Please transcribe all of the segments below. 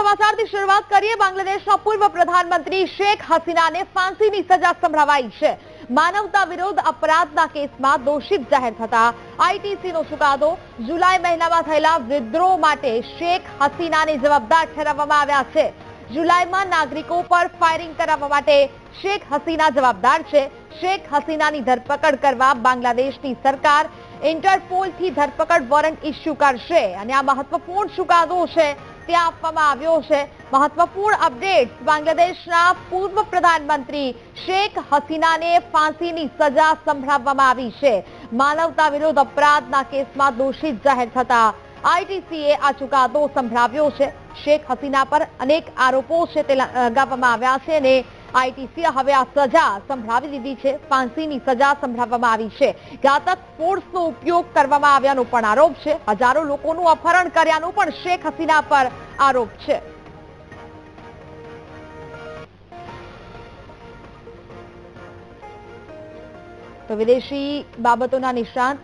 સમાચારથી શરૂઆત કરીએ। બાંગ્લાદેશના પૂર્વ પ્રધાનમંત્રી શેખ હસીનાને ફાંસીની સજા સંભળાવાઈ છે। માનવતા વિરુદ્ધ અપરાધના કેસમાં દોષિત જાહેર થતા આઈટીસીનો ચુકાદો। જુલાઈ મહિનામાં થયેલા વિદ્રોહ માટે શેખ હસીનાને જવાબદાર ઠેરવવામાં આવ્યા છે। जुलाई नागरिकों पर फायरिंग करावा माटे शेख हसीना जवाबदार छे। शेख हसीनानी धरपकड़ करवा बांग्लादेशनी सरकार इंटरपोल थी धरपकड़ वॉरंट इश्यू करशे अने आ महत्वपूर्ण चुकादो छे ते आपवामां आव्यो छे। महत्वपूर्ण अपडेट बांग्लादेशना पूर्व प्रधानमंत्री शेख हसीनाने फांसीनी सजा संभळाववामां आवी छे। मानवता विरुद्ध अपराधना केसमां दोषित जाहेर थता आईटीसीए आ चुकादो संभळाव्यो छे। शेख हसीना पर अनेक आरोपो छे ते लगाववामां आव्या छे अने आईटीसीए हवे आ सजा संभळावी दीधी छे। फांसीनी सजा संभळाववामां आवी छे। घातक फोर्सनो उपयोग करवामां આવ્યાનો પણ આરોપ છે। હજારો લોકોનું અપહરણ કર્યાનો પણ શેખ હસીના પર આરોપ છે। તો વિદેશી બાબતોના નિષ્ણાત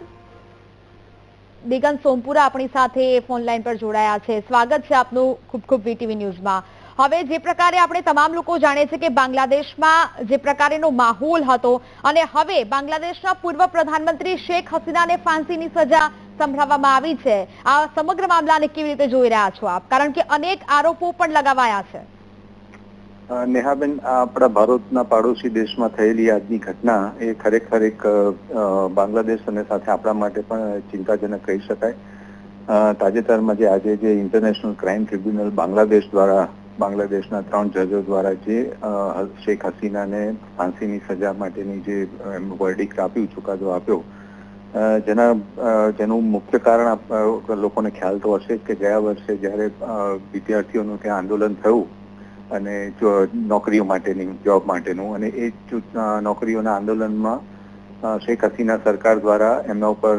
દિગંત સોમપુરા આપણી સાથે ફોન લાઈન પર જોડાયા છે। સ્વાગત છે આપનું ખૂબ ખૂબ વીટીવી ન્યૂઝમાં। હવે જે પ્રકારે આપણે તમામ લોકો જાણે છે કે બાંગ્લાદેશમાં જે પ્રકારનો માહોલ હતો અને હવે બાંગ્લાદેશના પૂર્વ પ્રધાનમંત્રી શેખ હસીનાને ફાંસીની સજા સંભળાવવામાં આવી છે। આ સમગ્ર મામલાને કેવી રીતે જોઈ રહ્યા છો આપ, કારણ કે અનેક આરોપો પણ લગાવાયા છે। नेहाबेन अपना भारतना पाड़ोशी देश में थयेली आजनी घटना ए खरेखर एक बांग्लादेश अने साथे आपणा माटे पण चिंताजनक कही शकाय। ताजेतरमां जे आजे जे इंटरनेशनल क्राइम ट्रिब्यूनल बांग्लादेश द्वारा बांग्लादेशना 3 जजो द्वारा जे शेख हसीना ने फांसीनी सजा माटेनी जे वर्डिक्ट आप्युं, चुकादो आप्यो, जेનું मुख्य कारण लोकोने ख्याल तो हशे के गया वर्षे ज्यारे विद्यार्थीओनुं त्यां आंदोलन थयुं અને નોકરીઓ માટેની જોબ માટેનું અને એ નોકરીઓના આંદોલનમાં શેખ હસીના સરકાર દ્વારા એમના ઉપર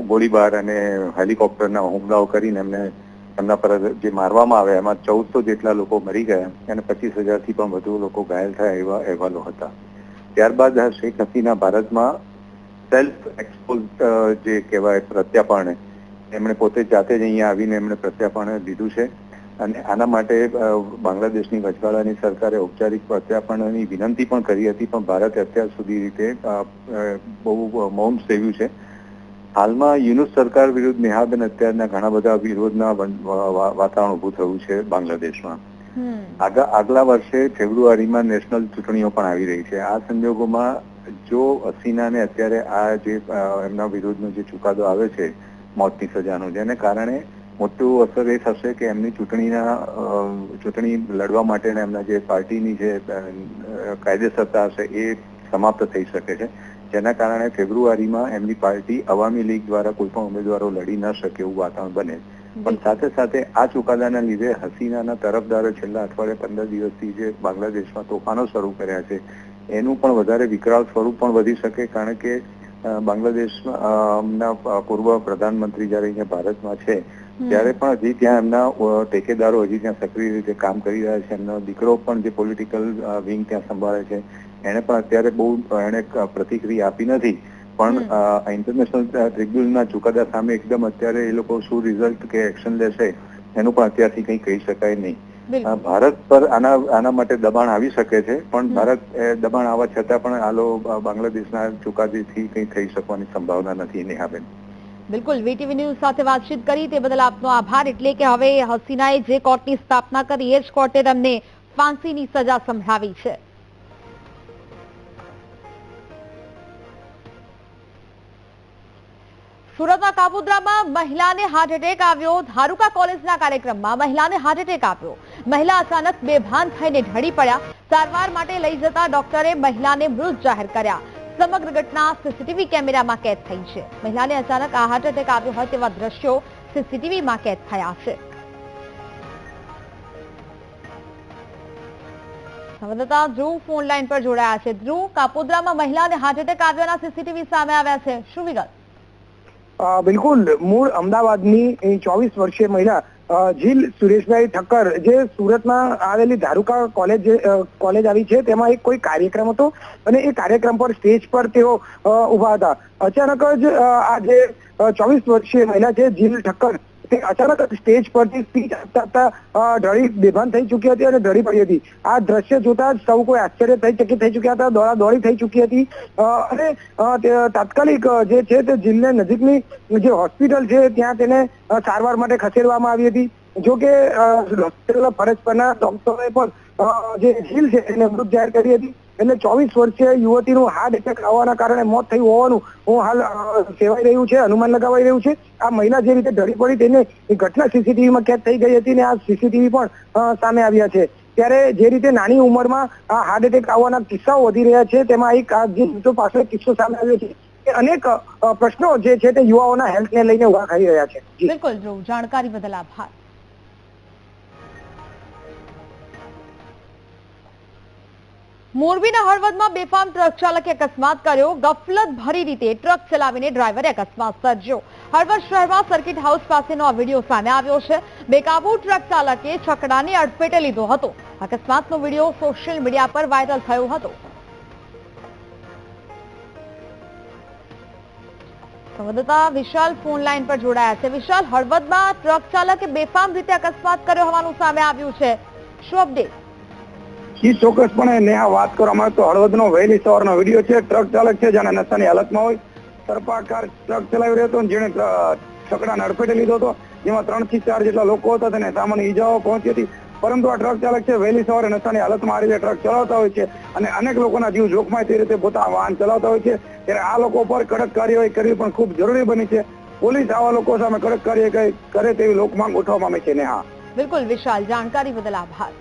ગોળીબાર અને હેલિકોપ્ટરના હુમલાઓ કરીને એમના પર જે મારવામાં આવ્યા એમાં 1400 જેટલા લોકો મરી ગયા અને 25,000થી પણ વધુ લોકો ઘાયલ થયા એવા અહેવાલો હતા। ત્યારબાદ શેખ હસીના ભારતમાં સેલ્ફ એક્સપોઝ જે કહેવાય પ્રત્યાપણ એમણે પોતે જાતે જ અહીંયા આવીને એમણે પ્રત્યાપણ દીધું છે અને આના માટે બાંગ્લાદેશની વચગાળાની સરકારે ઔપચારિક પ્રત્યાપણની વિનંતી પણ કરી હતી, પણ ભારતે અત્યાર સુધી રીતે બહુ મૌન સેવ્યું છે। હાલમાં યુનુસ સરકાર વિરુદ્ધ નેહાબેન અત્યારના ઘણા બધા વિરોધના વાતાવરણ ઊભું થયું છે બાંગ્લાદેશમાં। આગલા વર્ષે ફેબ્રુઆરીમાં નેશનલ ચૂંટણીઓ પણ આવી રહી છે। આ સંજોગોમાં જો હસીનાને અત્યારે આ જે એમના વિરુદ્ધનો જે ચુકાદો આવે છે મોતની સજાનો, જેને કારણે મોટું અસર એ થશે કે એમની ચૂંટણી લડવા માટેના એમના જે પાર્ટીની જે કાયદેસરતા હશે એ સમાપ્ત થઈ શકે છે, જેના કારણે ફેબ્રુઆરીમાં એમની પાર્ટી અવામી લીગ દ્વારા કોઈ પણ ઉમેદવારો લડી ન શકે એવું વાતાવરણ બને। પણ સાથે સાથે આ ચુકાદાના લીધે હસીનાના તરફદારો છેલ્લા અઠવાડિયે 15 દિવસથી જે બાંગ્લાદેશમાં તોફાનો શરૂ કર્યા છે એનું પણ વધારે વિકરાળ સ્વરૂપ પણ વધી શકે, કારણ કે બાંગ્લાદેશના પૂર્વ પ્રધાનમંત્રી જયારે અહીંયા ભારતમાં છે ત્યારે પણ હજી ત્યાં એમના ટેકેદારો હજી ત્યાં સક્રિય રીતે કામ કરી રહ્યા છે। એમનો દીકરો પણ જે પોલિટિકલ વિંગ ત્યાં સંભાળે છે એને પણ અત્યારે બહુ એને પ્રતિક્રિયા આપી નથી, પણ ઇન્ટરનેશનલ ટ્રિબ્યુનલના ચુકાદા સામે એકદમ અત્યારે એ લોકો શું રિઝલ્ટ કે એક્શન લેશે એનું પણ અત્યારથી કંઈ કહી શકાય નહીં। ભારત પર આના માટે દબાણ આવી શકે છે, પણ ભારત દબાણ આવવા છતાં પણ બાંગ્લાદેશના ચુકાદાથી કંઈ થઈ શકવાની સંભાવના નથી। નેહાબેન, બિલકુલ, વીટીવી ન્યૂઝ સાથે વાતચીત કરી તે બદલ આપનો આભાર। એટલે કે હવે હસીનાએ જે કોર્ટની સ્થાપના કરી એ જ કોર્ટે તેમને ફાંસીની સજા સંભળાવી છે। સુરતના કાપોદ્રામાં મહિલાને હાર્ટ એટેક આવ્યો। ધારુકા કોલેજના કાર્યક્રમમાં મહિલાને હાર્ટ એટેક આવ્યો। મહિલા અચાનક બેભાન થઈને ઢળી પડ્યા। સારવાર માટે લઈ જતા ડોક્ટરે મહિલાને મૃત જાહેર કર્યા। સમગ્ર ઘટના સીસીટીવી કેમેરામાં કેદ થઈ છે। મહિલાને અચાનક આ હાર્ટ એટેક આવ્યો હોય તેવા દ્રશ્યો સીસીટીવીમાં કેદ થયા છે। સંવાદદાતા ધ્રુવ ફોન લાઈન પર જોડાયા છે। ધ્રુવ, કાપોદ્રામાં મહિલાને હાર્ટ એટેક આવ્યાના સીસીટીવી સામે આવ્યા છે, શું વિગત? બિલકુલ, મૂળ અમદાવાદની 24 વર્ષીય મહિલા જીલ સુરેશભાઈ ઠક્કર જે સુરતમાં આવેલી ધારુકા કોલેજ આવી છે તેમાં એક કોઈ કાર્યક્રમ હતો અને એ કાર્યક્રમ પર સ્ટેજ પર તેઓ ઊભા હતા। અચાનક જ આ જે 24 વર્ષીય મહિલા છે જીલ ઠક્કર અચાનક સ્ટેજ પરથી સ્પીચ આપતા ઢળી બેભાન થઈ ચૂકી હતી અને ઢળી પડી હતી. આ દ્રશ્ય જોતા જ સૌ કોઈ આશ્ચર્યચકિત થઈ ચૂક્યા હતા, દોડાદોડી થઈ ચૂકી હતી અને તાત્કાલિક જે છે તે જીલને નજીકની જે હોસ્પિટલ છે ત્યાં તેને સારવાર માટે ખસેડવામાં આવી હતી. જો કે હોસ્પિટલના ફરજ પરના ડોક્ટરોએ પણ જે જીલ છે એને મૃત જાહેર કરી હતી. એટલે 24 વર્ષીય યુવતીનું હાર્ટ એટેક આવવાના કારણે મોત થયું હોવાનું હાલ કહેવાય રહ્યું છે, અનુમાન લગાવાઈ રહ્યું છે. આ મહિલા જે રીતે ઢળી પડી તેને ઘટના સીસીટીવીમાં કેદ થઈ ગઈ હતી ને આ સીસીટીવી પણ સામે આવ્યા છે. ત્યારે જે રીતે નાની ઉંમરમાં આ હાર્ટ એટેક આવવાના કિસ્સાઓ વધી રહ્યા છે તેમાં એક આ જે મૃત્યુ પાછળ કિસ્સો સામે આવ્યો છે કે અનેક પ્રશ્નો જે છે તે યુવાઓના હેલ્થને લઈને ઉભા થઈ રહ્યા છે. બિલકુલ ધ્રુવ, જાણકારી બદલ આભાર. મોરબીના હળવદમાં બેફામ ટ્રક ચાલકે અકસ્માત કર્યો. ગફલત ભરી રીતે ટ્રક ચલાવીને ડ્રાઈવરે અકસ્માત સર્જ્યો. હળવદ શહેરમાં સર્કિટ હાઉસ પાસેનો આ વિડીયો સામે આવ્યો છે. બેકાબુ ટ્રક ચાલકે છકડાને અડફેટે લીધો હતો. અકસ્માતનો વિડીયો સોશિયલ મીડિયા પર વાયરલ થયો હતો. સંવાદદાતા વિશાલ ફોન લાઈન પર જોડાયા છે. વિશાલ, હળવદમાં ટ્રક ચાલકે બેફામ રીતે અકસ્માત કર્યો હોવાનું સામે આવ્યું છે, શું અપડેટ? ચોક્કસપણે નેહા વાત કરવામાં આવે તો હળવદનો વહેલી સવારનો વિડીયો છે. ટ્રક ચાલક છે જેને નશાની હાલતમાં હોય સર્પાકાર ટ્રક ચલાવી રહ્યો હતો, જેને છકડાને અડફેટે લીધો હતો, જેમાં 3 થી 4 જેટલા લોકો હતા, તેને સામાન્ય ઈજાઓ પહોંચી હતી. પરંતુ આ ટ્રક ચાલક છે વહેલી સવારે નશાની હાલતમાં આ રીતે ટ્રક ચલાવતા હોય છે અને અનેક લોકોના જીવ જોખમાય તે રીતે પોતાના વાહન ચલાવતા હોય છે. ત્યારે આ લોકો પર કડક કાર્યવાહી કરવી પણ ખૂબ જરૂરી બની છે. પોલીસ આવા લોકો સામે કડક કાર્યવાહી કરે તેવી લોકમાંગ ઉઠાવવામાં આવી છે. નેહા. બિલકુલ વિશાલ, જાણકારી બદલ આભાર.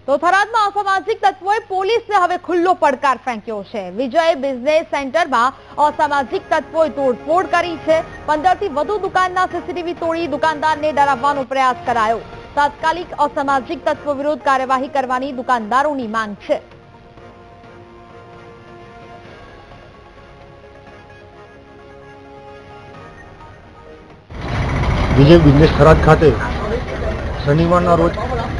તો થરાદમાં અસામાજિક તત્વોએ પોલીસને હવે ખુલ્લો પડકાર ફેંક્યો છે. વિજય બિઝનેસ સેન્ટરમાં અસામાજિક તત્વોએ તોડફોડ કરી છે. 15 થી વધુ દુકાનના સીસીટીવી તોડી દુકાનદારને ડરાવવાનો પ્રયાસ કરાયો. તાત્કાલિક અસામાજિક તત્વો વિરુદ્ધ કાર્યવાહી કરવાની દુકાનદારોની માંગ છે. વિજય બિઝનેસ થરાદ ખાતે શનિવારના રોજ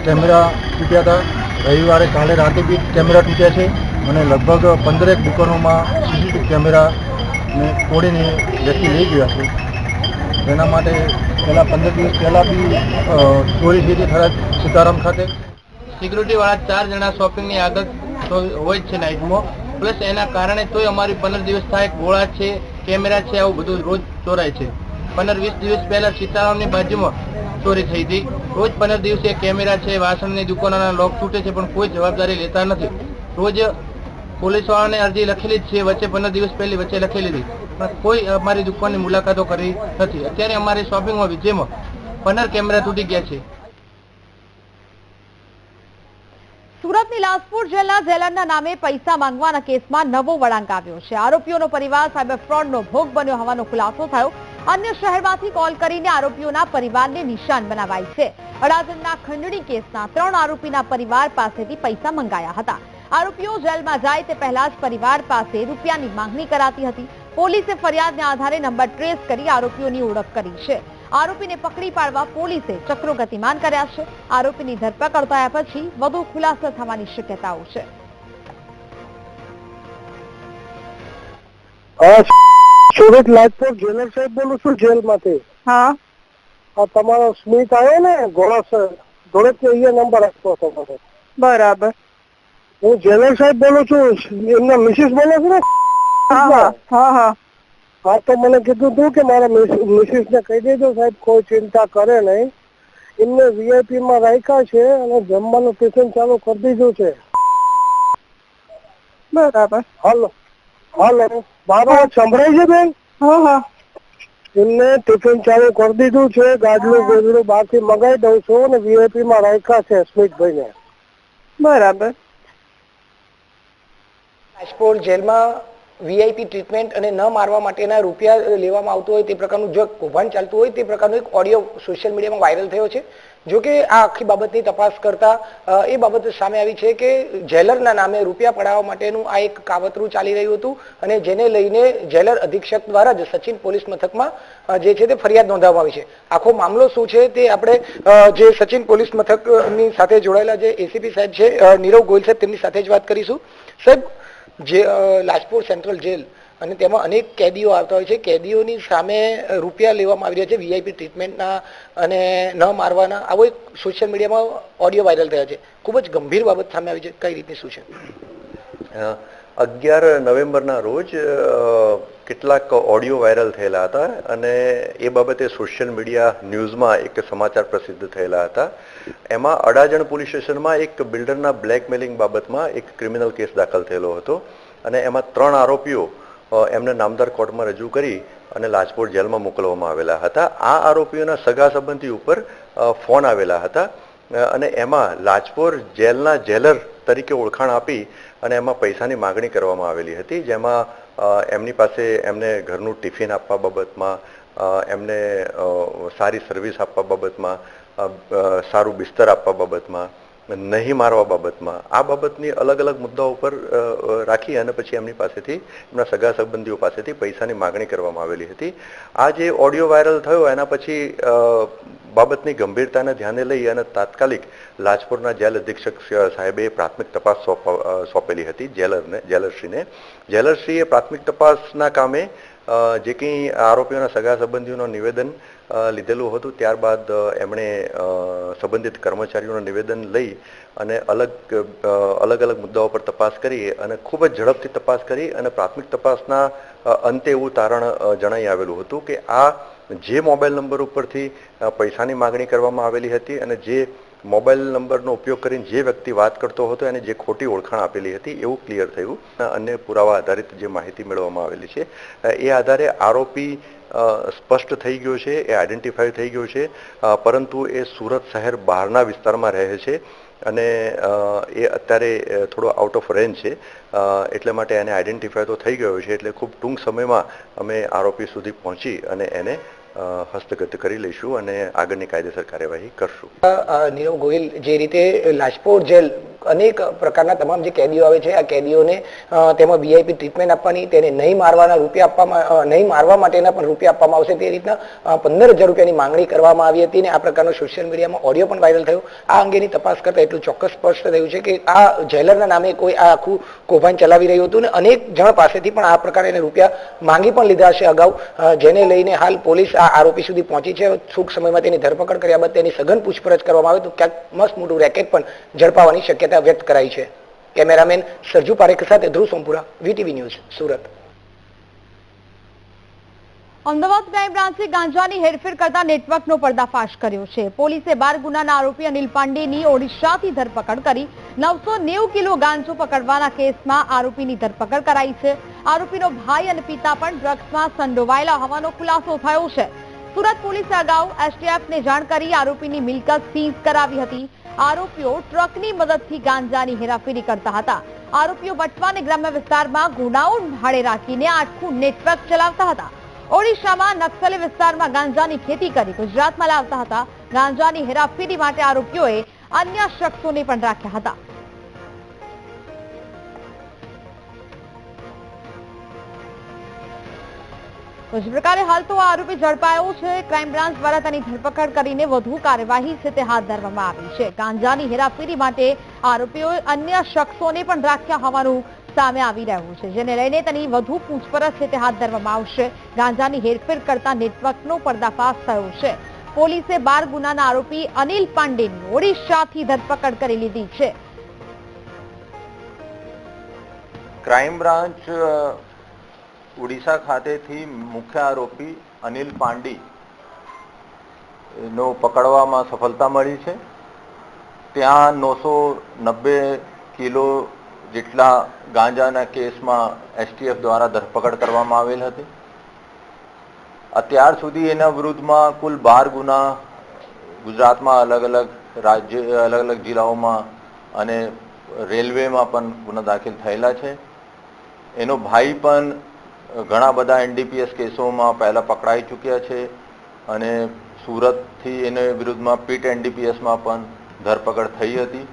કેમેરા તૂટ્યા હતા. રવિવારે કાલે રાતે બી કેમેરા તૂટ્યા છે અને લગભગ 15 દુકાનોમાં સીસીટીવી કેમેરાને તોડીને વ્યક્તિ લઈ ગયા છે. તેના માટે પહેલાં 15 દિવસ પહેલાં બી ચોરી થઈ હતી થરાદ સીતારામ ખાતે. સિક્યુરિટીવાળા 4 જણા શોપિંગની આગળ હોય જ છે નાઇટમાં, પ્લસ એના કારણે તોય અમારી 15 દિવસ થાય ગોળા છે, કેમેરા છે, આવું બધું રોજ ચોરાય છે. 15-20 દિવસ પહેલા સીતારામની બાજુમાં ચોરી થઈ હતી. રોજ 15 દિવસે કેમેરા છે, વાસણની દુકાનોના લોક તૂટે છે, પણ કોઈ જવાબદારી લેતા નથી. રોજ પોલીસવાળાને અરજી લખેલી જ છે, વચ્ચે 15 દિવસ પહેલી વચ્ચે લખેલી હતી, પણ કોઈ અમારી દુકાનની મુલાકાતો કરી નથી. અત્યારે અમારી શોપિંગમાં વિજયમાં 15 કેમેરા તૂટી ગયા છે. સુરતની લાજપુર જેલના જેલરના નામે પૈસા માંગવાના કેસમાં નવો વળાંક આવ્યો છે. આરોપીઓનો પરિવાર સાયબર ફ્રોડનો ભોગ બન્યો હોવાનો ખુલાસો થયો. અન્ય શહેરમાંથી કોલ કરીને આરોપીઓના પરિવારને નિશાન બનાવાય છે. અડાજણના ખંડણી કેસના 3 આરોપીના પરિવાર પાસેથી પૈસા મંગાયા હતા. આરોપીઓ જેલમાં જાય તે પહેલા જ પરિવાર પાસે રૂપિયાની માંગણી કરાતી હતી. પોલીસે ફરિયાદના આધારે નંબર ટ્રેસ કરી આરોપીઓની ઓળખ કરી છે. આરોપીને પકડી પાડવા પોલીસે ચક્રો ગતિમાન કર્યા છે. આરોપીની ધરપકડ થયા પછી વધુ ખુલાસો થવાની શક્યતાઓ છે. સુરત લાજપુર જેલર સાહેબ બોલું છું જેલમાંથી. હા, તમારો સ્મિત આવ્યો ને ધોળક અહીંયા નંબર આપતો હતો મને. બરાબર. હું જેલર સાહેબ બોલું છું, એમના મિસિસ બોલે છે ને. હા હા હા હા, તો મને કીધું હતું કે મારા મિસિસ ને કહી દેજો સાહેબ કોઈ ચિંતા કરે નહીં, એમને વીઆઈપી માં રાખ્યા છે અને જમવાનું ટિફિન ચાલુ કરી દીધું છે. બરાબર. હાલો હાલો, મારો સંભળાય છે બેન? હા હા. એમને ટિફિન ચાલુ કરી દીધું છે, ગાડલું ગોદડું બહારથી મંગાવી દઉં છું અને વીઆઈપી માં રાખ્યા છે સ્મિતભાઈ ને. બરાબર. રાજકોટ જેલમાં વીઆઈપી ટ્રીટમેન્ટ અને ન મારવા માટેના રૂપિયા લેવામાં આવતો હોય તે પ્રકારનું જો કૌભાંડ ચાલતું હોય તે પ્રકારનો એક ઓડિયો સોશિયલ મીડિયામાં વાયરલ થયો છે. જો કે આ આખી બાબતની તપાસ કરતા એ બાબત સામે આવી છે કે જેલરના નામે રૂપિયા પડાવવા માટેનું આ એક કાવતરું ચાલી રહ્યું હતું અને જેને લઈને જેલર અધિક્ષક દ્વારા જ સચિન પોલીસ મથકમાં જે છે તે ફરિયાદ નોંધાવવામાં આવી છે. આખો મામલો શું છે તે આપણે જે સચિન પોલીસ મથકની સાથે જોડાયેલા જે એસીપી સાહેબ છે નીરવ ગોયલ સાહેબ તેમની સાથે જ વાત કરીશું. સાહેબ, જે લાજપુર સેન્ટ્રલ જેલ અને તેમાં અનેક કેદીઓ આવતા હોય છે. કેદીઓની સામે રૂપિયા લેવામાં આવી રહ્યા છે વીઆઈપી ટ્રીટમેન્ટના અને ન મારવાના. આવો એક સોશિયલ મીડિયામાં ઓડિયો વાયરલ થયા છે. ખૂબ જ ગંભીર બાબત સામે આવી છે. કઈ રીતની શું છે? 11 નવેમ્બરના રોજ કેટલાક ઓડિયો વાયરલ થયેલા હતા અને એ બાબતે સોશિયલ મીડિયા ન્યૂઝમાં એક સમાચાર પ્રસિદ્ધ થયેલા હતા. એમાં અડાજણ પોલીસ સ્ટેશનમાં એક બિલ્ડરના બ્લેકમેલિંગ બાબતમાં એક ક્રિમિનલ કેસ દાખલ થયેલો હતો અને એમાં 3 આરોપીઓ એમને નામદાર કોર્ટમાં રજૂ કરી અને લાજપોર જેલમાં મોકલવામાં આવેલા હતા. આ આરોપીઓના સગા સંબંધી ઉપર ફોન આવેલા હતા અને એમાં લાજપોર જેલના જેલર તરીકે ઓળખાણ આપી અને એમાં પૈસાની માગણી કરવામાં આવેલી હતી, જેમાં એમની પાસે એમને ઘરનું ટિફિન આપવા બાબતમાં, એમને સારી સર્વિસ આપવા બાબતમાં, સારું બિસ્તર આપવા બાબતમાં, નહીં મારવા બાબતમાં, આ બાબતની અલગ અલગ મુદ્દાઓ ઉપર રાખી અને પછી એમની પાસેથી, એમના સગા સંબંધીઓ પાસેથી પૈસાની માગણી કરવામાં આવેલી હતી. આ જે ઓડિયો વાયરલ થયો એના પછી બાબતની ગંભીરતાને ધ્યાને લઈ અને તાત્કાલિક લાજપોરના જેલ અધિક્ષક સાહેબે પ્રાથમિક તપાસ સોંપેલી હતી જેલરશ્રીને. જેલરશ્રીએ પ્રાથમિક તપાસના કામે જે કંઈ આરોપીઓના સગા સંબંધીઓનું નિવેદન લીધેલું હતું, ત્યારબાદ એમણે સંબંધિત કર્મચારીઓનું નિવેદન લઈ અને અલગ અલગ મુદ્દાઓ પર તપાસ કરી અને ખૂબ જ ઝડપથી તપાસ કરી અને પ્રાથમિક તપાસના અંતે એવું તારણ જણાઈ આવેલું હતું કે આ જે મોબાઈલ નંબર ઉપરથી પૈસાની માગણી કરવામાં આવેલી હતી અને જે મોબાઈલ નંબરનો ઉપયોગ કરીને જે વ્યક્તિ વાત કરતો હતો એને જે ખોટી ઓળખાણ આપેલી હતી એવું ક્લિયર થયું. અન્ય પુરાવા આધારિત જે માહિતી મેળવવામાં આવેલી છે એ આધારે આરોપી સ્પષ્ટ થઈ ગયો છે, એ આઈડેન્ટિફાઈ થઈ ગયો છે, પરંતુ એ સુરત શહેર બહારના વિસ્તારમાં રહે છે અને એ અત્યારે થોડો આઉટ ઓફ રેન્જ છે, એટલે માટે એને આઈડેન્ટિફાઈ તો થઈ ગયો છે. એટલે ખૂબ ટૂંક સમયમાં અમે આરોપી સુધી પહોંચી અને એને હસ્તગત કરી લઈશું અને આગળની કાયદેસર કાર્યવાહી કરશું. નીરવ ગોહિલ, જે રીતે લાજપોર જેલ અનેક પ્રકારના તમામ જે કેદીઓ આવે છે, આ કેદીઓને તેમાં વીઆઈપી ટ્રીટમેન્ટ આપવાની, તેને નહીં મારવાના રૂપિયા આપવામાં, નહીં મારવા માટેના પણ રૂપિયા આપવામાં આવશે, તે રીતના 15,000 રૂપિયાની માંગણી કરવામાં આવી હતી અને આ પ્રકારનો સોશિયલ મીડિયામાં ઓડિયો પણ વાયરલ થયો. આ અંગેની તપાસ કરતા એટલું ચોક્કસ સ્પષ્ટ થયું છે કે આ જેલરના નામે કોઈ આ આખું કૌભાંડ ચલાવી રહ્યું હતું અને અનેક જણ પાસેથી પણ આ પ્રકારે રૂપિયા માંગી પણ લીધા હશે અગાઉ, જેને લઈને હાલ પોલીસ આ આરોપી સુધી પહોંચી છે. ટૂંક સમયમાં તેની ધરપકડ કર્યા બાદ તેની સઘન પૂછપરછ કરવામાં આવે તો ક્યાંક મસ્ત મોટું રેકેટ પણ ઝડપાવાની શક્યતા વ્યક્ત કરાઈ છે. કેમેરામેન સરજુ પારેખ સાથે Dhruv Sompura, VTV news, Surat. Ahmedabad crime બ્રાન્ચે ગાંજાની હેરફેર કરતા નેટવર્કનો પર્દાફાશ કર્યો છે. પોલીસે 12 ગુનાના આરોપી અનિલ પાંડેની ઓડિશાથી ધરપકડ કરી 990 કિલો ગાંજો પકડવાના કેસમાં આરોપીની ધરપકડ કરાઈ છે. આરોપીનો ભાઈ અને પિતા પણ ડ્રગ્સમાં સંડોવાયેલા હોવાનો ખુલાસો થયો છે. સુરત પોલીસે અગાઉ એસટીએફને જાણ કરી આરોપીની મિલકત સીઝ કરાવી હતી. આરોપીઓ ટ્રકની મદદથી ગાંજાની હેરાફેરી કરતા હતા. આરોપીઓ વટવા અને ગ્રામ્ય વિસ્તારમાં ગુનાઓ ભાડે રાખીને આખું નેટવર્ક ચલાવતા હતા. ઓડિશામાં નક્સલી વિસ્તારમાં ગાંજાની ખેતી કરી ગુજરાતમાં લાવતા હતા. ગાંજાની હેરાફેરી માટે આરોપીઓએ અન્ય શખ્સોને પણ રાખ્યા હતા. જ પ્રકારે હાલ તો આરોપી ઝડપાયો છે. ક્રાઇમ બ્રાન્ચ દ્વારા તેની ધરપકડ કરીને વધુ કાર્યવાહી છે તે હાથ ધરવામાં આવી છે. ગાંજાની હેરાફેરી માટે આરોપીઓએ અન્ય શખ્સોને પણ રાખ્યા હોવાનું સામે આવી રહ્યું છે, જેને લઈને તેની વધુ પૂછપરછ છે તે હાથ ધરવામાં આવશે. ગાંજાની હેરફેર કરતા નેટવર્કનો પર્દાફાશ થયો છે. પોલીસે 12 ગુનાના આરોપી અનિલ પાંડેની ઓડિશાથી ધરપકડ કરી લીધી છે. ક્રાઇમ બ્રાન્ચ ઓડિશા ખાતેથી મુખ્ય આરોપી અનિલ પાંડી નો પકડવામાં સફળતા મળી છે. ત્યાં 990 કિલો જેટલા ગાંજાના કેસમાં એસટીએફ દ્વારા ધરપકડ કરવામાં આવેલ હતી. અત્યાર સુધી એના વિરુદ્ધમાં કુલ 12 ગુના ગુજરાતમાં અલગ અલગ જિલ્લાઓમાં અને રેલવેમાં પણ ગુના દાખલ થયેલા છે. એનો ભાઈ પણ ઘણા બધા એનડીપીએસ કેસોમાં પહેલા પકડાઈ ચૂક્યા છે અને સુરતથી એને વિરુદ્ધમાં પીટ એનડીપીએસમાં પણ ધરપકડ થઈ હતી.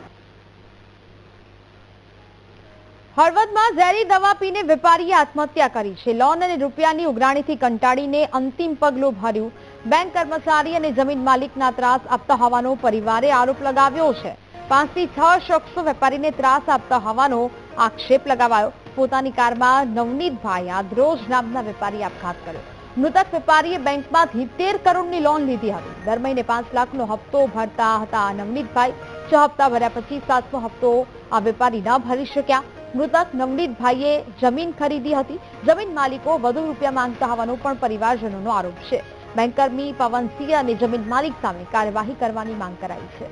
હળવદમાં ઝેરી દવા પીને વેપારીએ આત્મહત્યા કરી છે. લોન અને રૂપિયાની ઉઘરાણીથી કંટાળીને અંતિમ પગલું ભર્યું. બેંક કર્મચારી અને જમીન માલિકના ત્રાસ આપતા હોવાનો પરિવારે આરોપ લગાવ્યો છે. 5 થી 6 શખ્સો વેપારીને ત્રાસ આપતા હોવાનો આક્ષેપ લગાવાયો. પોતાની કારમાં નવનીતભાઈ આદરોજ નામના વેપારીએ આપઘાત કર્યો. મૃતક વેપારીએ બેંકમાંથી 13 કરોડની લોન લીધી હતી. દર મહિને 5 લાખનો હપ્તો ભરતા હતા નવનીતભાઈ. 6 હપ્તા ભર્યા પછી 7મો હપ્તો આ વેપારી ન ભરી શક્યા. મૃતક નવનીતભાઈએ જમીન ખરીદી હતી. જમીન માલિકો વધુ રૂપિયા માંગતા હોવાનો પણ પરિવારજનોનો આરોપ છે. બેંકકર્મી પવનસિંહ અને જમીન માલિક સામે કાર્યવાહી કરવાની માંગ કરાઈ છે.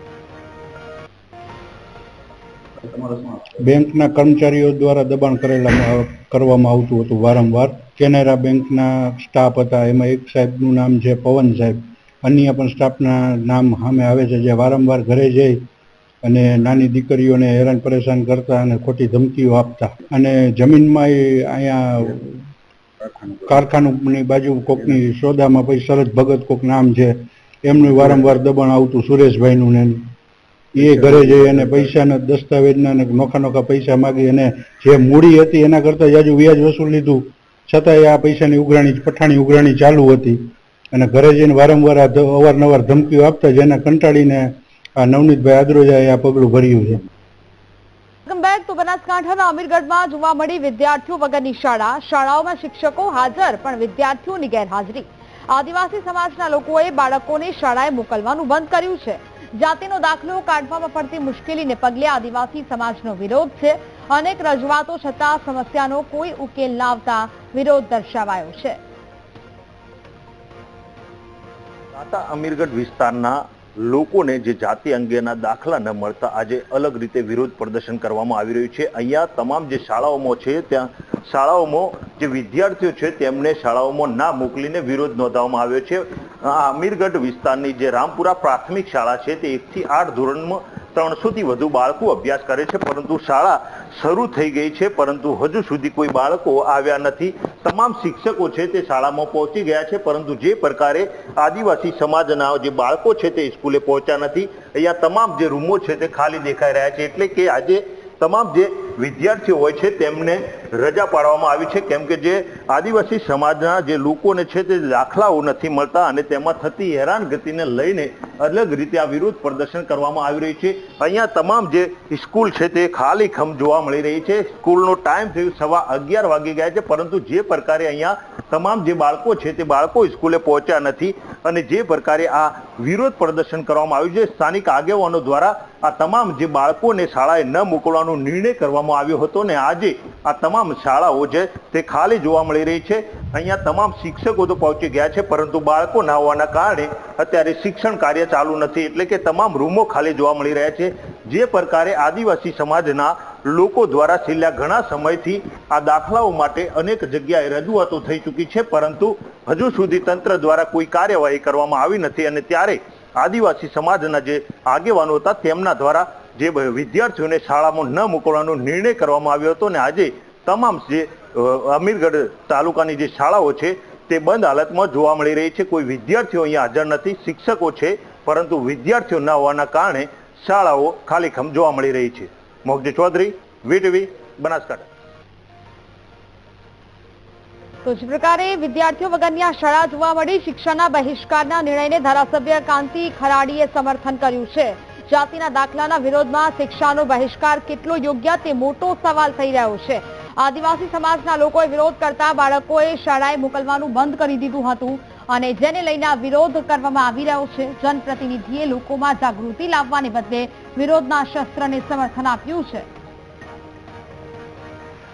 બેંકના કર્મચારીઓ દ્વારા દબાણ કરવામાં આવતું હતું વારંવાર. કેનેરા બેંકના સ્ટાફ હતા, એમાં એક સાહેબનું નામ છે પવન સાહેબ, અન્ય પણ સ્ટાફના નામ સામે આવે છે, જે વારંવાર ઘરે જઈ અને નાની દીકરીઓને હેરાન પરેશાન કરતા અને ખોટી ધમકીઓ આપતા. અને જમીનમાં અહીંયા કારખાનાની બાજુ કોકની સોદામાં પછી શરદ ભગત કોક નામ છે, એમનું વારંવાર દબાણ આવતું સુરેશભાઈનું ને એ ઘરે જઈ અને પૈસાના દસ્તાવેજના નોખા પૈસા માગી અને જે મૂડી હતી એના કરતાં જાજુ વ્યાજ વસૂલ લીધું, છતાંય આ પૈસાની પઠાણી ઉઘરાણી ચાલુ હતી. અને ઘરે જઈને વારંવાર અવારનવાર ધમકીઓ આપતા, જેને કંટાળીને આ નવનીતભાઈ આદરોજાએ આ પગલું ભર્યું છે. તો બનાસકાંઠાના અમીરગઢમાં જોવા મળી વિદ્યાર્થીઓ વગરની શાળા. શાળાઓમાં શિક્ષકો હાજર પણ વિદ્યાર્થીઓની ગેરહાજરી. આદિવાસી સમાજના લોકોએ બાળકોને શાળાએ મોકલવાનું બંધ કર્યું છે. જાતિનો દાખલો કાઢવામાં પડતી મુશ્કેલીને પગલે આદિવાસી સમાજનો વિરોધ છે. અનેક રજૂઆતો છતાં સમસ્યાનો કોઈ ઉકેલ ન આવતા વિરોધ દર્શાવાયો છે. અમીરગઢ વિસ્તારના લોકોને જે જાતિ અંગેના દાખલા ન મળતા આજે અલગ રીતે વિરોધ પ્રદર્શન કરવામાં આવી રહ્યું છે. અહીંયા તમામ જે શાળાઓમાં છે ત્યાં શાળાઓમાં જે વિદ્યાર્થીઓ છે તેમને શાળાઓમાં ના મોકલીને વિરોધ નોંધાવવામાં આવ્યો છે. આ અમીરગઢ વિસ્તારની જે રામપુરા પ્રાથમિક શાળા છે તે 1 થી 8 ધોરણમાં 300 થી વધુ બાળકો અભ્યાસ કરે છે, પરંતુ શાળા શરૂ થઈ ગઈ છે પરંતુ હજુ સુધી કોઈ બાળકો આવ્યા નથી. તમામ શિક્ષકો છે તે શાળામાં પહોંચી ગયા છે, પરંતુ જે પ્રકારે આદિવાસી સમાજના જે બાળકો છે તે સ્કૂલે પહોંચ્યા નથી. અહીંયા તમામ જે રૂમો છે તે ખાલી દેખાઈ રહ્યા છે, એટલે કે આજે તમામ જે વિદ્યાર્થીઓ હોય છે તેમને રજા પાડવામાં આવી છે, કેમ કે જે આદિવાસી સમાજના જે લોકોને છે તે દાખલાઓ નથી મળતા અને તેમાં થતી હેરાનગતિને લઈને અલગ રીતે આ વિરોધ પ્રદર્શન કરવામાં આવી રહ્યું છે. અહીંયા તમામ જે સ્કૂલ છે તે ખાલી ખમ જોવા મળી રહી છે. સ્કૂલનો ટાઈમ થયો 11:15 વાગી ગયા છે, પરંતુ જે પ્રકારે અહીંયા તમામ જે બાળકો છે તે બાળકો સ્કૂલે પહોંચ્યા નથી અને જે પ્રકારે આ વિરોધ પ્રદર્શન કરવામાં આવ્યું છે, સ્થાનિક આગેવાનો દ્વારા આ તમામ જે બાળકોને શાળાએ ન મોકલવાનો નિર્ણય કરવામાં આવ્યો હતો ને આજે આ તમામ શાળાઓ છે તે ખાલી જોવા મળી રહી છે. અહીંયા તમામ શિક્ષકો તો પહોંચી ગયા છે, પરંતુ બાળકો ના હોવાના કારણે અત્યારે શિક્ષણ કાર્ય ચાલુ નથી, એટલે કે તમામ રૂમો ખાલી જોવા મળી રહ્યા છે. જે પ્રકારે આદિવાસી સમાજના લોકો દ્વારા છેલ્લા ઘણા સમયથી આ દાખલાઓ માટે અનેક જગ્યાએ રજૂઆતો થઈ ચૂકી છે, પરંતુ હજુ સુધી તંત્ર દ્વારા કોઈ કાર્યવાહી કરવામાં આવી નથી. અને ત્યારે આદિવાસી સમાજના જે આગેવાનો હતા તેમના દ્વારા જે વિદ્યાર્થીઓને શાળામાં ન મોકલવાનો નિર્ણય કરવામાં આવ્યો હતો ને આજે તમામ જે અમીરગઢ તાલુકાની જે શાળાઓ છે તે બંધ હાલતમાં જોવા મળી રહી છે. કોઈ વિદ્યાર્થીઓ અહીંયા હાજર નથી, શિક્ષકો છે પરંતુ વિદ્યાર્થીઓ ન હોવાના કારણે શાળાઓ ખાલીખમ જોવા મળી રહી છે. મોગજી ચૌધરી, વીટીવી, બનાસકાંઠા. તો જ પ્રકારે વિદ્યાર્થીઓ વગરની આ શાળા જોવા મળી. શિક્ષણના બહિષ્કારના નિર્ણયને ધારાસભ્ય કાંતિ ખરાડીએ સમર્થન કર્યું છે. જાતિના દાખલાના વિરોધમાં શિક્ષાનો બહિષ્કાર કેટલો યોગ્ય તે મોટો સવાલ થઈ રહ્યો છે. આદિવાસી સમાજના લોકોએ વિરોધ કરતા બાળકોએ શાળાએ મોકલવાનું બંધ કરી દીધું હતું અને જેને લઈને આ વિરોધ કરવામાં આવી રહ્યો છે. જનપ્રતિનિધિએ લોકોમાં જાગૃતિ લાવવાને બદલે વિરોધના શસ્ત્રને સમર્થન આપ્યું છે.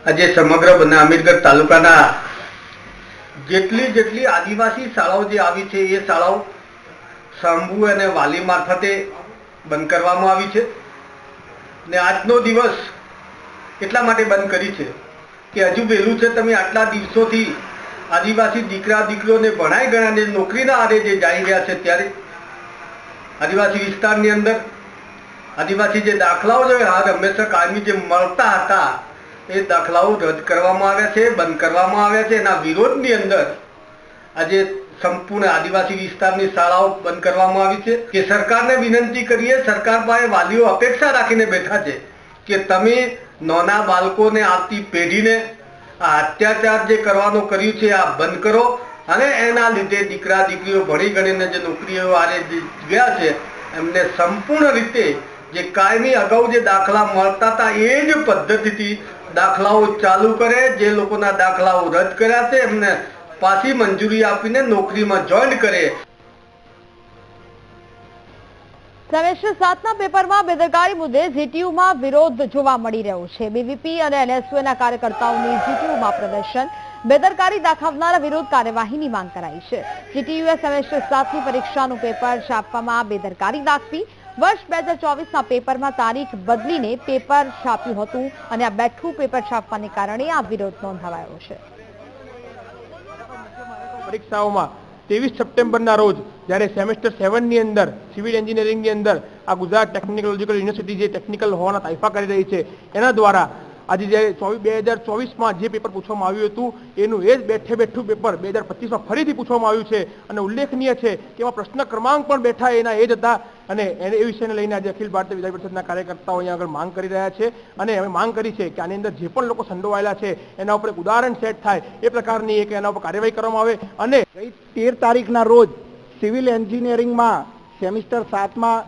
આજે સમગ્ર અમીરગઢ તાલુકાના જેટલી આદિવાસી શાળાઓ જે આવી છે એ શાળાઓ શંભુ અને વાલી મારફતે બંધ કરવામાં આવી છે. ને આજનો દિવસ એટલા માટે બંધ કરી છે કે હજુ વહેલું છે. તમે આટલા દિવસોથી આદિવાસી દીકરા દીકરીઓને ભણાઈ ગણાને નોકરીના આરે જે જઈ રહ્યા છે, ત્યારે આદિવાસી વિસ્તારની અંદર આદિવાસી જે દાખલાઓ છે હંમેશા કાયમી જે મળતા હતા એ દાખલાઓ રદ કરવામાં આવ્યા છે, બંધ કરવામાં આવ્યા છે. એના વિરોધની અંદર આજે સંપૂર્ણ આદિવાસી વિસ્તારની શાળાઓ બંધ કરવામાં આવી છે. કે સરકારને વિનંતી કરીએ, સરકાર પાસે વાલીઓ અપેક્ષા રાખીને બેઠા છે કે તમે નાના બાળકોને આવતી પેઢીને આ અત્યાચાર જે કરવાનું કર્યું છે આ બંધ કરો અને એના લીધે દીકરા દીકરીઓ ભણી ગણીને જે નોકરીઓ આરે ગયા છે એમને સંપૂર્ણ રીતે જે કાયમી અગાઉ જે દાખલા મળતા હતા એ જ પદ્ધતિથી દાખલાઓ ચાલુ કરે, જે લોકોના દાખલાઓ રદ કર્યા છે એમને પાછી મંજૂરી આપીને નોકરીમાં જોઈન કરે. સેમેસ્ટર 7ના પેપરમાં બેદરકારી મુદ્દે જીટીયુમાં વિરોધ જોવા મળી રહ્યો છે. બીવીપી અને એનએસયુના કાર્યકર્તાઓની જીટીયુમાં પ્રદર્શન. બેદરકારી દાખવનારા વિરોધ કાર્યવાહીની માંગ કરાઈ છે. જીટીયુએ સેમેસ્ટર 7ની પરીક્ષાનું પેપર છાપવામાં બેદરકારી દાખવી. વર્ષ 2024ના પેપરમાં તારીખ બદલીને પેપર છાપ્યું હતું અને આ બેઠું પેપર છાપવાને કારણે આ વિરોધ નોંધાવાયો છે. પરીક્ષાઓમાં 23 સપ્ટેમ્બરના રોજ જ્યારે સેમેસ્ટર 7ની અંદર સિવિલ એન્જિનિયરિંગની અંદર આ ગુજરાત ટેકનોલોજીકલ યુનિવર્સિટી જે ટેકનિકલ હોવાના તાઇફા કરી રહી છે એના દ્વારા આજે જે 2024માં જે પેપર પૂછવામાં આવ્યું હતું એનું એ જ બેઠું પેપર 2025માં ફરીથી પૂછવામાં આવ્યું છે અને ઉલ્લેખનીય છે કે એમાં પ્રશ્ન ક્રમાંક પણ બેઠા એના એ જ હતા અને એ વિષયને લઈને આજે અખિલ ભારતીય વિદ્યાર્થી પરિષદના કાર્યકર્તાઓ અહીંયા આગળ માંગ કરી રહ્યા છે અને અમે માંગ કરી છે કે આની અંદર જે પણ લોકો સંડોવાયેલા છે એના ઉપર એક ઉદાહરણ સેટ થાય એ પ્રકારની એક એના ઉપર કાર્યવાહી કરવામાં આવે. અને 13 તારીખના રોજ સિવિલ એન્જિનિયરિંગમાં સેમિસ્ટર 7માં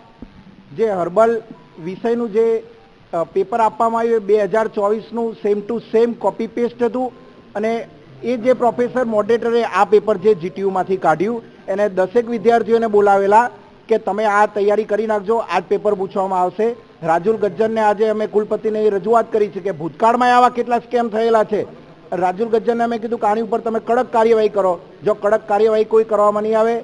જે હર્બલ વિષયનું જે પેપર આપવામાં આવ્યું 2024નું same to same copy paste હતું અને એ જે પ્રોફેસર મોડરેટરે આ પેપર જે જીટીયુમાંથી કાઢ્યું એને 10 વિદ્યાર્થીઓને બોલાવેલા કે તમે આ તૈયારી કરી નાખજો, આ જ પેપર પૂછવામાં આવશે. રાજુલ ગજ્જરને આજે અમે કુલપતિને એ રજૂઆત કરી છે કે ભૂતકાળમાં આવા કેટલા સ્કેમ થયેલા છે. રાજુલ ગજ્જરને અમે કીધું કે આની ઉપર તમે કડક કાર્યવાહી કરો. જો કડક કાર્યવાહી કોઈ કરવામાં નહીં આવે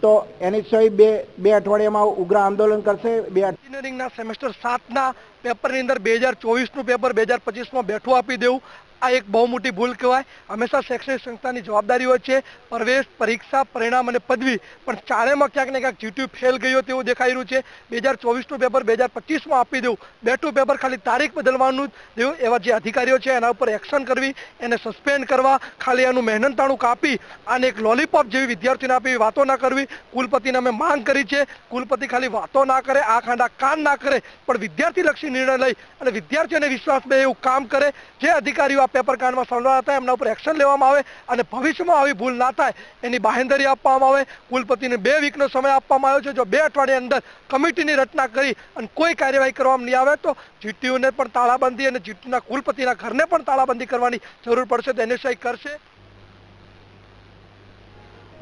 તો એનએસયુઆઈ બે અઠવાડિયામાં ઉગ્ર આંદોલન કરશે. એન્જિનિયરિંગના સેમેસ્ટર 7ના પેપરની અંદર 2024નું પેપર 2025માં બેઠું આપી દેવું આ એક બહુ મોટી ભૂલ કહેવાય. હંમેશા શૈક્ષણિક સંસ્થાની જવાબદારી હોય છે પ્રવેશ, પરીક્ષા, પરિણામ અને પદવી, પણ ચારેયમાં ક્યાંક ને ક્યાંક જીટીયુ ફેલ ગયો તેવું દેખાઈ રહ્યું છે. 2024નું પેપર 2025માં આપી દેવું, બેઠું પેપર ખાલી તારીખ બદલવાનું દેવું, એવા જે અધિકારીઓ છે એના ઉપર એક્શન કરવી, એને સસ્પેન્ડ કરવા, ખાલી એનું મહેનતાણું કાપી અને એક લોલીપોપ જેવી વિદ્યાર્થીઓને આપી વાતો ના કરવી. કુલપતિને અમે માંગ કરી છે, કુલપતિ ખાલી વાતો ના કરે, આ ખાંડા કાન ના કરે, પણ વિદ્યાર્થીલક્ષી નિર્ણય લઈ અને વિદ્યાર્થીઓને વિશ્વાસ બે એવું કામ કરે. જે અધિકારીઓ પેપર કાંડમાં સંડોવાયેલા હતા એમના ઉપર એક્શન લેવામાં આવે અને ભવિષ્યમાં આવી ભૂલ ના થાય એની બાહેંધરી આપવામાં આવે. કુલપતિને 2 વીકનો સમય આપવામાં આવ્યો છે. જો 2 અઠવાડિયા અંદર કમિટીની રચના કરી અને કોઈ કાર્યવાહી કરવામાં નહીં આવે તો જીટીયુને પણ તાળાબંધી અને જીટીયુના કુલપતિના ઘરને પણ તાળાબંધી કરવાની જરૂર પડશે તો એનએસયુઆઈ કરશે.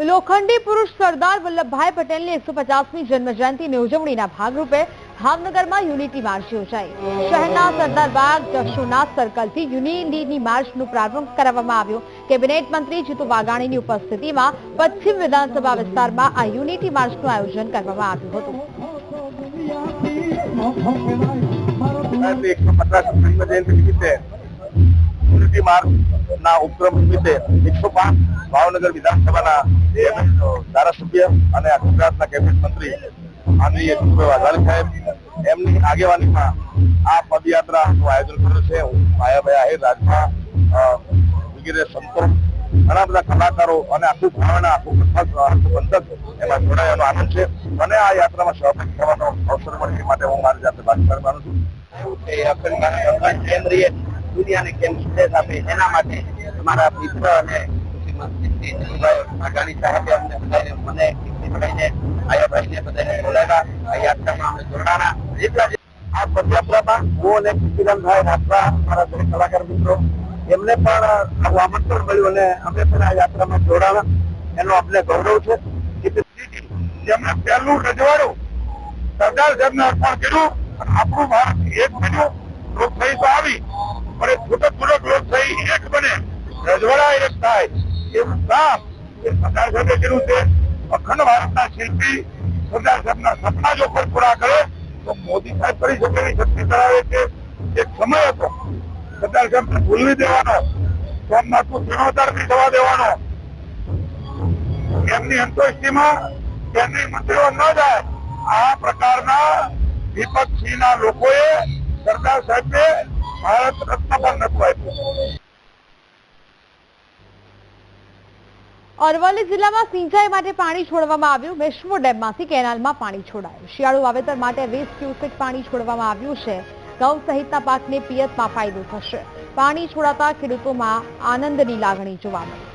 લોખંડી પુરુષ સરદાર વલ્લભભાઈ પટેલની 150મી જન્મજયંતિની ઉજવણીના ભાગરૂપે ભાવનગરમાં યુનિટી માર્ચ યોજાઈ. શહેરના સરદારબાગ જશુનાથ સર્કલથી યુનિટી માર્ચનો પ્રારંભ કરાવવામાં આવ્યો. કેબિનેટ મંત્રી જીતુ વાઘાણીની ઉપસ્થિતિમાં પશ્ચિમ વિધાનસભા વિસ્તારમાં આ યુનિટી માર્ચનું આયોજન કરવામાં આવ્યું હતું. 150મી જન્મજયંતિ નિમિત્તે યુનિટી માર્ચના ઉપક્રમ નિમિત્તે 105 ભાવનગર વિધાનસભાના ધારાસભ્ય અને ગુજરાતના કેબિનેટ મંત્રી આદરણીય જીતુભાઈ વાઘાણી સાહેબ એમની આગેવાનીમાં આ પદયાત્રાનું આયોજન કર્યું છે. માયાભાઈ આહિર, રાજભા વગેરે સંતો, ઘણા બધા કલાકારો અને આખું ભાવના આખું પંથક એમાં જોડાયાનો આનંદ છે. મને આ યાત્રામાં સહભાગી થવાનો અવસર મળે એ માટે હું મારી જાતે ભાગીદાર માનું છું. કેન્દ્રીય દુનિયાને કેમ સંદેશ આપે એના માટે અમારા મિત્ર અને વાઘાણી સાહેબે અમને મને આયાભાઈને બધાને બોલાવ્યા. આ યાત્રામાં અમે જોડાણા. એટલા આ પદયાત્રામાં હું અને કિશોરભાઈ રાઠવા, મારા દરેક કલાકાર મિત્રો એમને પણ આમંત્રણ મળ્યું અને અમે પણ આ યાત્રામાં જોડાણા. એનો અમને ગૌરવ છે. જેમણે પહેલું રજવાડું સરદાર સાહેબને અર્પણ કર્યું, આપણું ભારત એક બન્યું. લોકશાહી તો આવી પણ એ છૂટક લોકશાહી એક બને, રજવાડા એક થાય એવું કામ એ સરદાર સાહેબે કર્યું છે. અખંડ ભારતના શિલ્પી સરદાર સાહેબના સપના જો કોઈ પૂરા કરે તો મોદી સાહેબ કરી શકે એવી શક્તિ ધરાવે છે. એક સમય હતો સરદાર સાહેબને ભૂલવી દેવાનો, સોમનાથનું જીર્ણોદ્ધાર નહીં થવા દેવાનો. એમની અંતોષ્ટિમાં કેન્દ્રીય મંત્રીઓ ન જાય આ પ્રકારના વિપક્ષીના લોકોએ સરદાર સાહેબને ભારત રત્ન પણ નતું આપ્યું. અરવલ્લી જિલ્લામાં સિંચાઈ માટે પાણી છોડવામાં આવ્યું. મેશ્વો ડેમમાંથી કેનાલમાં પાણી છોડાયું. શિયાળુ વાવેતર માટે 20 ક્યુસેક પાણી છોડવામાં આવ્યું છે. ઘઉં સહિતના પાકને પિયતમાં ફાયદો થશે. પાણી છોડાતા ખેડૂતોમાં આનંદની લાગણી જોવા મળી.